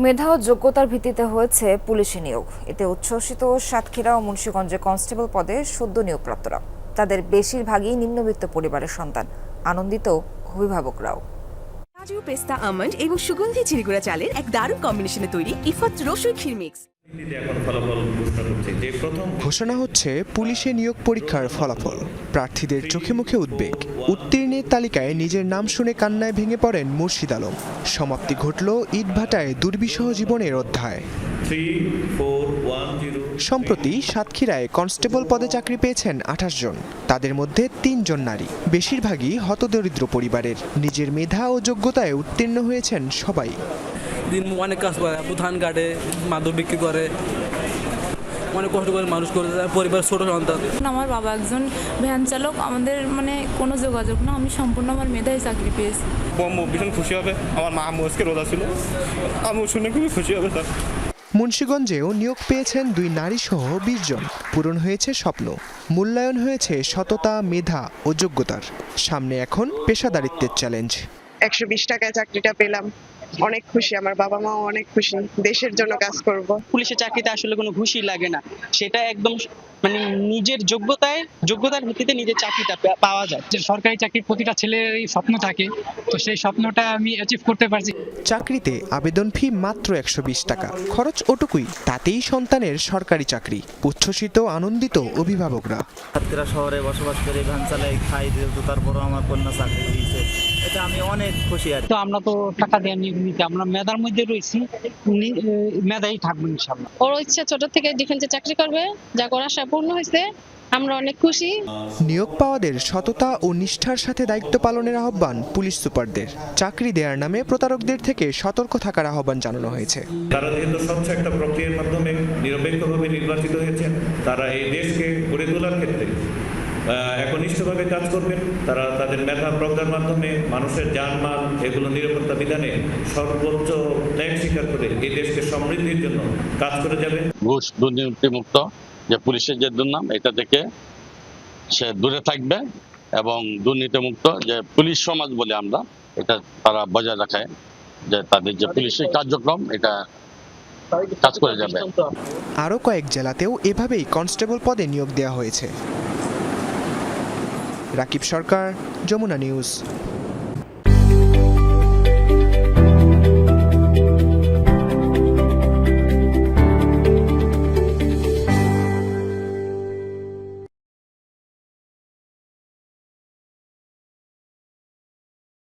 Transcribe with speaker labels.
Speaker 1: মেধা ও যোগ্যতার ভিত্তিতে হয়েছে পুলিশে নিয়োগ। এতে উচ্ছ্বসিত সাতক্ষীরা ও মুন্সিগঞ্জে কনস্টেবল পদে সদ্য নিয়োগপ্রাপ্তরা। তাদের বেশিরভাগই নিম্নবিত্ত পরিবারের সন্তান। আনন্দিত অভিভাবকরাও।
Speaker 2: কাজু, পেস্তা, আমন্ড এবং সুগন্ধি চিনিগুড়া চালের এক দারুণ কম্বিনেশনে তৈরি ইফাত রসুই ক্ষীর মিক্স।
Speaker 3: ঘোষণা হচ্ছে পুলিশে নিয়োগ পরীক্ষার ফলাফল। প্রার্থীদের চোখে মুখে উদ্বেগ। উত্তীর্ণের তালিকায় নিজের নাম শুনে কান্নায় ভেঙে পড়েন মুর্শিদ আলম। সমাপ্তি ঘটল ইটভাটায় দুর্বিষহ জীবনের অধ্যায়। সম্প্রতি সাতক্ষীরায় কনস্টেবল পদে চাকরি পেয়েছেন 28 জন। তাদের মধ্যে 3 জন নারী, বেশিরভাগই হতদরিদ্র পরিবারের। নিজের মেধা ও যোগ্যতায় উত্তীর্ণ হয়েছেন সবাই।
Speaker 4: দিন অনেক কাজ করে, ধান কাটে, মাদক বিক্রি করে, অনেক কষ্ট করে মানুষ করে, পরিবার ছোট সন্তান।
Speaker 5: আমার বাবা একজন ভ্যান চালক, আমাদের কোনো যোগাযোগ না, আমি সম্পূর্ণ আমার মেধায় চাকরি পেয়েছি।
Speaker 6: ভীষণ খুশি হবে। আমার মা আজকে রোজা ছিল, আমি শুনে খুবই খুশি হবে। স্যার,
Speaker 3: মুন্সিগঞ্জেও নিয়োগ পেয়েছেন 2 নারী সহ 20 জন। পূরণ হয়েছে স্বপ্ন, মূল্যায়ন হয়েছে সততা, মেধা ও যোগ্যতার। সামনে এখন পেশাদারিত্বের চ্যালেঞ্জ।
Speaker 7: 120 টাকায় চাকরিটা পেলাম, অনেক খুশি। আমার বাবা মাও অনেক খুশি। দেশের জন্য কাজ করব।
Speaker 8: পুলিশের চাকরিতে আসলে কোনো ঘুষি লাগে না, সেটা একদম নিজের যোগ্যতার ভিত্তিতে নিজের চাকরিটা পাওয়া যায়।
Speaker 9: যে সরকারি চাকরি প্রতিটা ছেলেরই স্বপ্ন থাকে, তো সেই স্বপ্নটা আমি অ্যাচিভ করতে পারছি।
Speaker 3: চাকরিতে আবেদন ফি মাত্র 120 টাকা, খরচ ওটুকুই। তাতেই সন্তানের সরকারি চাকরি। উচ্ছ্বসিত আনন্দিত অভিভাবকরা।
Speaker 10: সাতক্ষীরা শহরে বসবাস করে, ভ্যান চালাই, খাই, যেহেতু তারপরও আমার কন্যা চাকরি দিয়েছে, এটা আমি অনেক খুশি। আর
Speaker 9: তো আমরা তো টাকা দেওয়া নিতে আমরা মেধার মধ্যে রয়েছি, মেধাই থাকবো ইনশাআল্লাহ।
Speaker 5: ওর ইচ্ছা ছোট থেকে ডিফেন্সে চাকরি করবে, যা করার আশা পূর্ণ হয়েছে, আমরা অনেক খুশি।
Speaker 3: নিয়োগ পাওয়াদের সততা ও নিষ্ঠার সাথে দায়িত্ব পালনের আহ্বান পুলিশ সুপারদের। চাকরি দেওয়ার নামে প্রতারকদের থেকে সতর্ক থাকার আহ্বান জানানো হয়েছে।
Speaker 6: তারা যেহেতু স্বচ্ছ একটা প্রক্রিয়ার মাধ্যমে নিরপেক্ষভাবে নির্বাচিত হয়েছেন, তারা এই দেশকে গড়ে তোলার ক্ষেত্রে একনিষ্ঠভাবে কাজ করবেন। তারা তাদের মেধা প্রজ্ঞার মাধ্যমে মানুষের জানমাল এগুলো নিরাপত্তা বিধানে সর্বোচ্চ ত্যাগ স্বীকার করে এই দেশকে সমৃদ্ধির জন্য কাজ করে যাবেন।
Speaker 11: ঘুষ দুর্নীতি মুক্ত যে পুলিশের যে দুর্নাম, এটা থেকে সে দূরে থাকবে এবং দুর্নীতি মুক্ত যে পুলিশ সমাজ বলে আমরা, এটা তারা বজায় রাখে, যে তাদের যে পুলিশের কার্যক্রম এটা কাজ করে যাবে।
Speaker 3: আরও কয়েক জেলাতেও এভাবেই কনস্টেবল পদে নিয়োগ দেওয়া হয়েছে। রাকিব সরকার, যমুনা নিউজ।